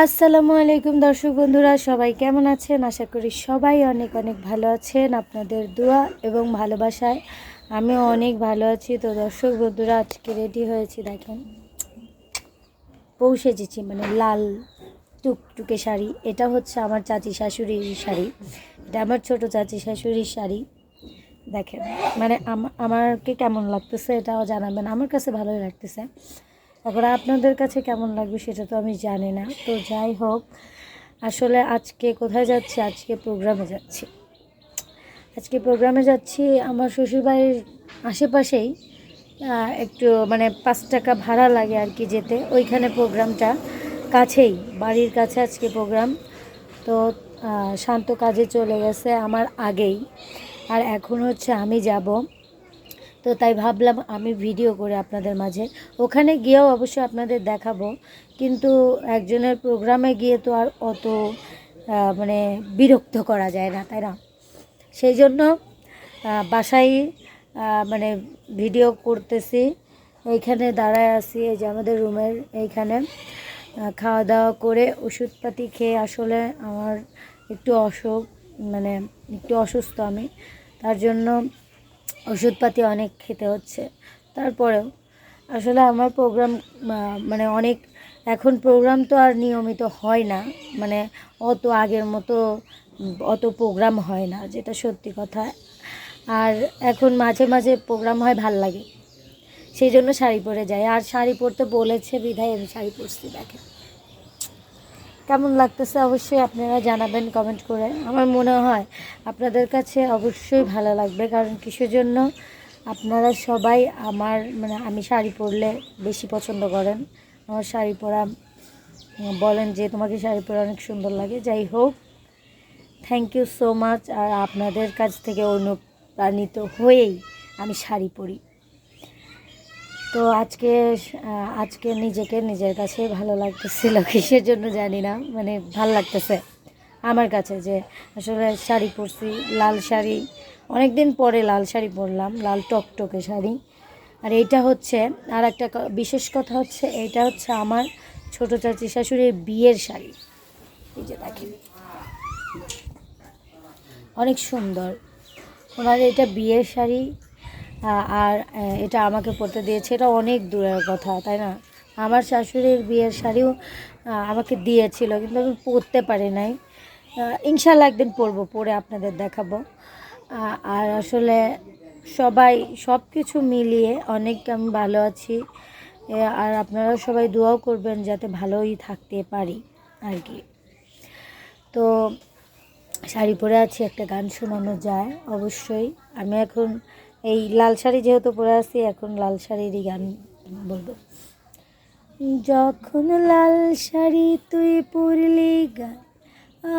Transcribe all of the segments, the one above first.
আসসালামু আলাইকুম দর্শক বন্ধুরা, সবাই কেমন আছেন? আশা করি সবাই অনেক অনেক ভালো আছেন। আপনাদের দোয়া এবং ভালোবাসায় আমিও অনেক ভালো আছি। তো দর্শক বন্ধুরা, আজকে রেডি হয়েছি, দেখেন পৌঁছে যেছি, মানে লাল টুকটুকে শাড়ি। এটা হচ্ছে আমার চাচি শাশুড়ির শাড়ি, এটা আমার ছোট চাচি শাশুড়ির শাড়ি। দেখেন মানে আমাকে কেমন লাগতেছে এটাও জানাবেন। আমার কাছে ভালোই লাগতেছে, এখন আপনাদের কাছে কেমন লাগবে সেটা তো আমি জানি না। তো যাই হোক, আসলে আজকে কোথায় যাচ্ছি? আজকে প্রোগ্রামে যাচ্ছি আমার শ্বশুরবাড়ির আশেপাশেই। একটু মানে 5 টাকা ভাড়া লাগে আর কি যেতে, ওইখানে প্রোগ্রামটা কাছেই, বাড়ির কাছে আজকে প্রোগ্রাম। তো শান্ত কাজে চলে গেছে আমার আগেই, আর এখন হচ্ছে আমি যাব। তো তাই ভাবলাম আমি ভিডিও করে আপনাদের মাঝে, ওখানে গিয়েও অবশ্যই আপনাদের দেখাবো, কিন্তু একজনের প্রোগ্রামে গিয়ে তো আর অত মানে বিরক্ত করা যায় না, তাই না? সেই জন্য বাসায় মানে ভিডিও করতেছি। এইখানে দাঁড়ায় আছি, এই যে আমাদের রুমের এইখানে। খাওয়া দাওয়া করে ওষুধপাতি খেয়ে, আসলে আমার একটু মানে একটু অসুস্থ আমি, তার জন্য ওষুধপাতি অনেক খেতে হচ্ছে। তারপরেও আসলে আমার প্রোগ্রাম মানে অনেক, এখন প্রোগ্রাম তো আর নিয়মিত হয় না, মানে অত আগের মতো অত প্রোগ্রাম হয় না, যেটা সত্যি কথা। আর এখন মাঝে মাঝে প্রোগ্রাম হয়, ভাল লাগে, সেই জন্য শাড়ি পরে যাই। আর শাড়ি পরতে বলেছে বিধায় আমি শাড়ি পরছি। দেখেন কেমন লাগতেছে অবশ্যই আপনারা জানাবেন কমেন্ট করে। আমার মনে হয় আপনাদের কাছে অবশ্যই ভালো লাগবে, কারণ কিসের জন্য? আপনারা সবাই আমার মানে আমি শাড়ি পরলে বেশি পছন্দ করেন, আমার শাড়ি পরা বলেন যে তোমাকে শাড়ি পরা অনেক সুন্দর লাগে। যাই হোক, থ্যাংক ইউ সো মাচ। আর আপনাদের কাছ থেকে অনুপ্রাণিত হয়েই আমি শাড়ি পরি। তো আজকে নিজেকে নিজের কাছে ভালো লাগতেছিল, কিসের জন্য জানি না, মানে ভালো লাগতেছে আমার কাছে যে আসলে শাড়ি পরছি, লাল শাড়ি। অনেক দিন পরে লাল শাড়ি পরলাম, লাল টকটকে শাড়ি। আর এইটা হচ্ছে আর একটা বিশেষ কথা হচ্ছে, এইটা হচ্ছে আমার ছোটো চাচি শাশুড়ির বিয়ের শাড়ি। এই যে দেখেন, অনেক সুন্দর ওনার এটা বিয়ের শাড়ি। আর এটা আমাকে পরতে দিয়েছে, এটা অনেক দূরের কথা, তাই না? আমার শাশুড়ির বিয়ের শাড়িও আমাকে দিয়েছিল, কিন্তু আমি পরতে পারি নাই। ইনশাল্লাহ একদিন পরবো, পরে আপনাদের দেখাবো। আর আসলে সবাই সব কিছু মিলিয়ে অনেক আমি ভালো আছি। আর আপনারা সবাই দোয়াও করবেন যাতে ভালোই থাকতে পারি আর কি। তো শাড়ি পরে আছি, একটা গান শোনানো যায় অবশ্যই। আমি এখন এই লাল শাড়ি যেহেতু পরে আছি, এখন লাল শাড়িরই গান বলবো। যখন লাল শাড়ি তুই পরলি গায়,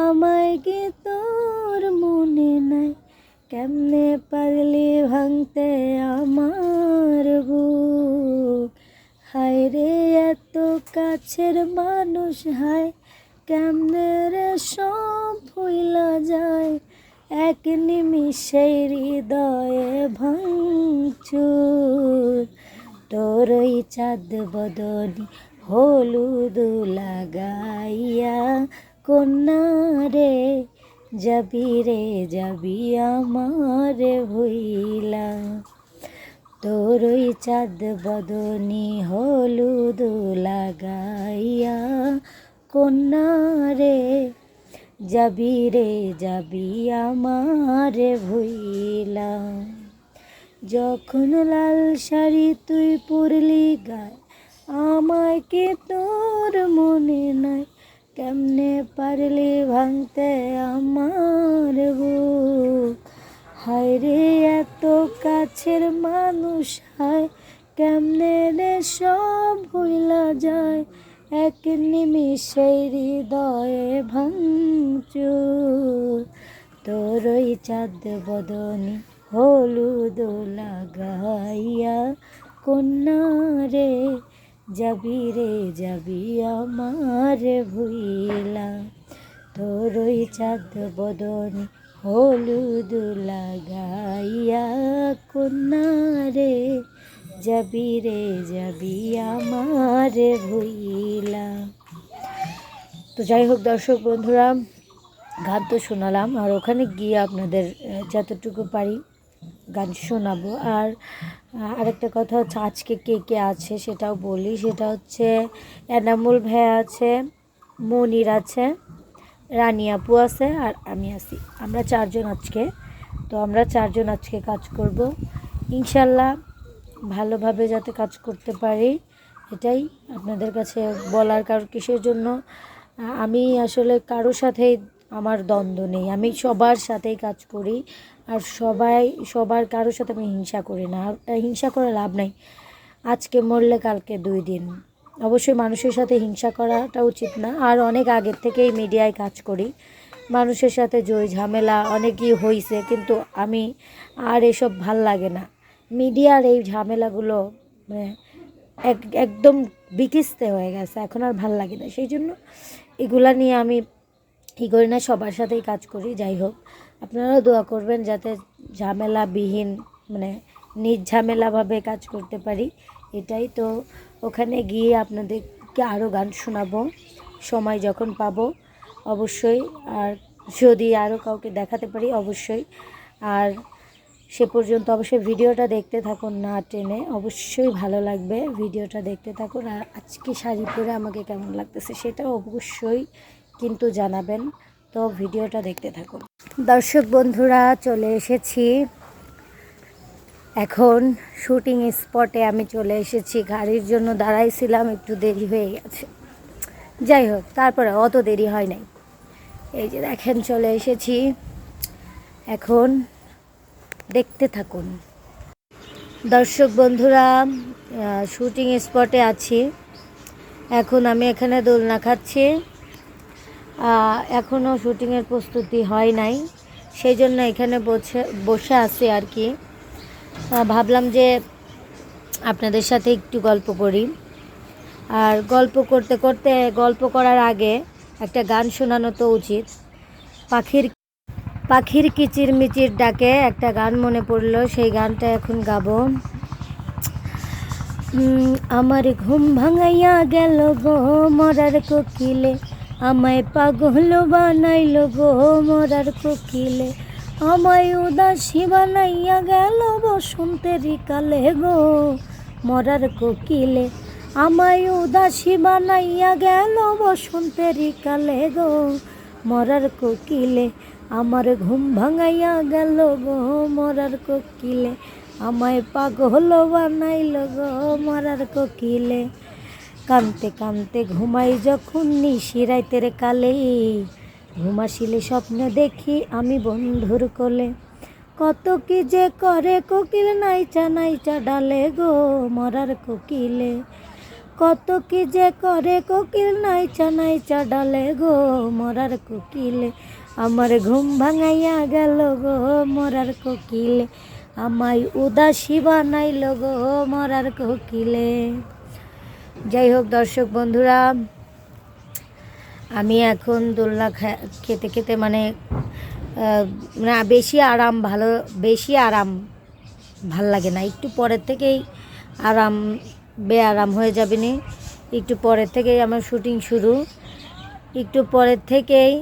আমায় কি তোর মনে নাই? কেমনে পারলি ভাঙতে আমার বুক? হায় রে এত কাছের মানুষ, হায় কেমনে রে সব ভুইলা যায়? এক নিমিষেই হৃদয়ে ভাঙচুর। তোর ওই চাঁদ বদনি হলুদ লাগাইয়া, কন্যা রে যাবি আমার ভুইলা। তোর ওই চাঁদ বদনি হলুদ লাগাইয়া, কন্যা রে যাবি আমার ভুইলা। যখন লাল শাড়ি তুই পরলি গায়, আমায় কি তোর মনে নাই? কেমনে পারলি ভাঙতে আমার বুক? হায় রে এত কাছের মানুষ, হায় কেমনে রে সব ভুইলা যায়? এক নিমিষেই হৃদয়ে ভাঙচুর। তোর ওই চাঁদ বদনি হলুদ লাগাইয়া, কন্যা রে যাবি আমার ভুইলা। তোর ওই চাঁদ বদনি হলুদ লাগাইয়া, কন্যা রে যাবি আমার ভুইলা। তো যাই হোক দর্শক বন্ধুরা, গান তো শোনালাম, আর ওখানে গিয়ে আপনাদের যতটুকু পারি গান শোনাবো। আর আরেকটা কথা হচ্ছে, আজকে কে কে আছে সেটাও বলি। সেটা হচ্ছে এনামুল ভাইয়া আছে, মনির আছে, রানী আপু আছে, আর আমি আছি। আমরা চারজন আজকে। তো আমরা চারজন আজকে কাজ করব ইনশাল্লাহ, ভালোভাবে যাতে কাজ করতে পারি, এটাই আপনাদের কাছে বলার। কারণ কিসের জন্য, আমি আসলে কারোর সাথেই আমার দ্বন্দ্ব নেই, আমি সবার সাথেই কাজ করি। আর সবার কারোর সাথে আমি হিংসা করি না। আর হিংসা করে লাভ নাই, আজকে মরলে কালকে 2 দিন। অবশ্যই মানুষের সাথে হিংসা করাটা উচিত না। আর অনেক আগের থেকেই মিডিয়ায় কাজ করি, মানুষের সাথে জয় ঝামেলা অনেকই হয়েছে, কিন্তু আমি আর এসব ভাল লাগে না। মিডিয়ার এই ঝামেলাগুলো মানে একদম বিকিস্তে হয়ে গেছে, এখন আর ভাল লাগে না। সেই জন্য এগুলা নিয়ে আমি কী করি না, সবার সাথেই কাজ করি। যাই হোক, আপনারাও দোয়া করবেন যাতে ঝামেলাবিহীন মানে নির্ঝামেলাভাবে কাজ করতে পারি, এটাই। তো ওখানে গিয়ে আপনাদেরকে আরও গান শোনাবো সময় যখন পাবো অবশ্যই, আর যদি আরও কাউকে দেখাতে পারি অবশ্যই। আর সে পর্যন্ত অবশ্যই ভিডিওটা দেখতে থাকুন, না টেনে, অবশ্যই ভালো লাগবে, ভিডিওটা দেখতে থাকুন। আর আজকে শাড়ি পরে আমাকে কেমন লাগতেছে সেটাও অবশ্যই কিন্তু জানাবেন। তো ভিডিওটা দেখতে থাকুন। দর্শক বন্ধুরা, চলে এসেছি এখন শুটিং স্পটে। আমি চলে এসেছি, গাড়ির জন্য দাঁড়াইছিলাম, একটু দেরি হয়ে গেছে। যাই হোক, তারপরে অত দেরি হয় নাই। এই যে দেখেন চলে এসেছি, এখন দেখতে থাকুন। দর্শক বন্ধুরা, শুটিং স্পটে আছি এখন। আমি এখানে দোলনা খাচ্ছি, এখনও শুটিংয়ের প্রস্তুতি হয় নাই, সেই জন্য এখানে বসে আছি আর কি। ভাবলাম যে আপনাদের সাথে একটু গল্প করি। আর গল্প করতে করতে, গল্প করার আগে একটা গান শোনানো তো উচিত। পাখির কিচিরমিচির ডাকে একটা গান মনে পড়লো, সেই গানটা এখন গাবো। আমার ঘুম ভাঙাইয়া গেল গো মরার কোকিলে, আমায় পাগল বানাইল গো মরার কোকিলে, আমায় উদাসী বানাইয়া গেল বসন্তের কালে গো মরার কোকিলে, আমায় উদাসী বানাইয়া গেল বসন্তের কালে গো মরার কোকিলে, আমার ঘুম ভাঙাইয়া গেল গো মরার কোকিলে, আমায় পাগল বানাইল গো মরার কোকিলে। কানতে কানতে ঘুমাই যখন নিশি রাইতের কালে, ঘুমাসিলে স্বপ্ন দেখি আমি বন্ধুর কোলে, কত কি যে করে কোকিল নাইচা নাইচা ডালে গো মরার কোকিলে, কত কি যে করে কোকিল নাইচা নাইচা ডালে গো মরার কোকিলে, আমার ঘুম ভাঙাইয়া গেল গো মরার কোকিলে, আমায় উদাসী বানাইল গো মরার কোকিলে। যাই হোক দর্শক বন্ধুরা, আমি এখন দোলনা খেতে খেতে মানে না বেশি আরাম ভাল লাগে না, একটু পরের থেকেই বেআরাম হয়ে যাবে নি। একটু পরের থেকেই আমার শুটিং শুরু, একটু পরের থেকেই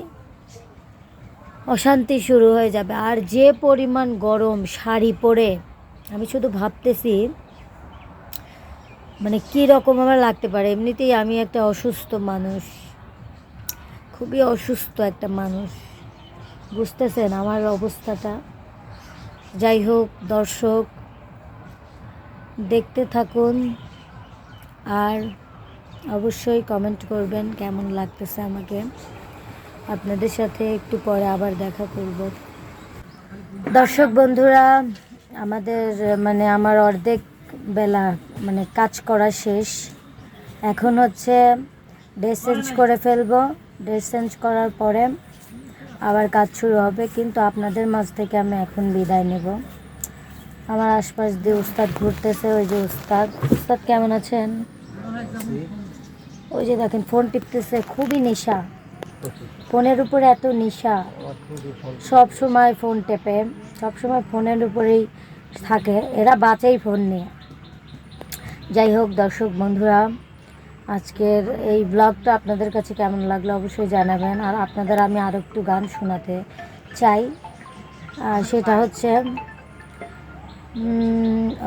অশান্তি শুরু হয়ে যাবে। আর যে পরিমাণ গরম, শাড়ি পরে আমি শুধু ভাবতেছি মানে কী রকম আমার লাগতে পারে। এমনিতেই আমি একটা অসুস্থ মানুষ, খুবই অসুস্থ একটা মানুষ, বুঝতেছেন আমার অবস্থাটা। যাই হোক দর্শক, দেখতে থাকুন আর অবশ্যই কমেন্ট করবেন কেমন লাগতেছে আমাকে। আপনাদের সাথে একটু পরে আবার দেখা করব। দর্শক বন্ধুরা, আমার অর্ধেক বেলা কাজ করা শেষ। এখন হচ্ছে ড্রেস চেঞ্জ করে ফেলবো, ড্রেস চেঞ্জ করার পরে আবার কাজ শুরু হবে। কিন্তু আপনাদের মাঝ থেকে আমি এখন বিদায় নেব। আমার আশপাশ দিয়ে উস্তাদ ঘুরতেছে, ওই যে উস্তাদ কেমন আছেন? ওই যে দেখেন ফোন টিপতেছে, খুবই নেশা, ফোনের উপরে এত নেশা, সব সময় ফোন টেপে, সব সময় ফোনের উপরেই থাকে, এরা বাঁচেই ফোন নিয়ে। যাই হোক দর্শক বন্ধুরা, আজকের এই ব্লগটা আপনাদের কাছে কেমন লাগলো অবশ্যই জানাবেন। আর আপনাদের আমি আরও একটু গান শোনাতে চাই, সেটা হচ্ছে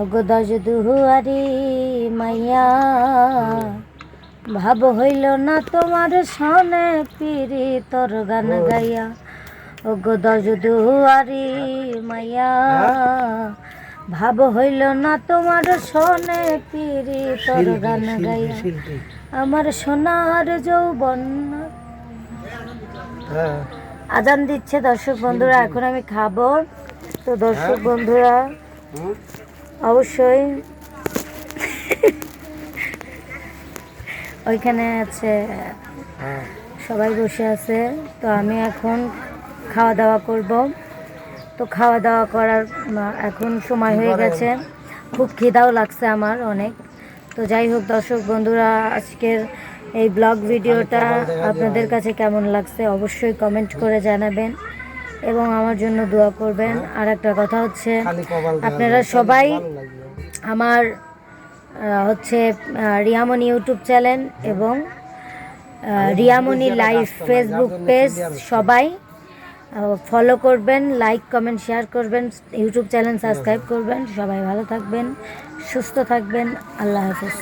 ওগো দশ দুয়ারি মাইয়া, ভাব হইল না তোমার সনে পিরি তোর গান গাইয়া। ওগো দশ দুয়ারি মাইয়া, ভাব হইল না তোমার সনে পিরি তোর গান গাইয়া। আমার সোনার যৌবন। আজান দিচ্ছে দর্শক বন্ধুরা, এখন আমি খাবো। তো দর্শক বন্ধুরা অবশ্যই ওইখানে আছে, সবাই বসে আছে। তো আমি এখন খাওয়া দাওয়া করব। তো খাওয়া দাওয়া করার এখন সময় হয়ে গেছে, খুব খিদাও লাগছে আমার অনেক। তো যাই হোক দর্শক বন্ধুরা, আজকের এই ব্লগ ভিডিওটা আপনাদের কাছে কেমন লাগছে অবশ্যই কমেন্ট করে জানাবেন এবং আমার জন্য দোয়া করবেন। আর একটা কথা হচ্ছে, আপনারা সবাই আমার হচ্ছে রিয়ামণি ইউটিউব চ্যানেল এবং রিয়ামণি লাইভ ফেসবুক পেজ সবাই ফলো করবেন, লাইক কমেন্ট শেয়ার করবেন, ইউটিউব চ্যানেল সাবস্ক্রাইব করবেন। সবাই ভালো থাকবেন, সুস্থ থাকবেন। আল্লাহ হাফেজ।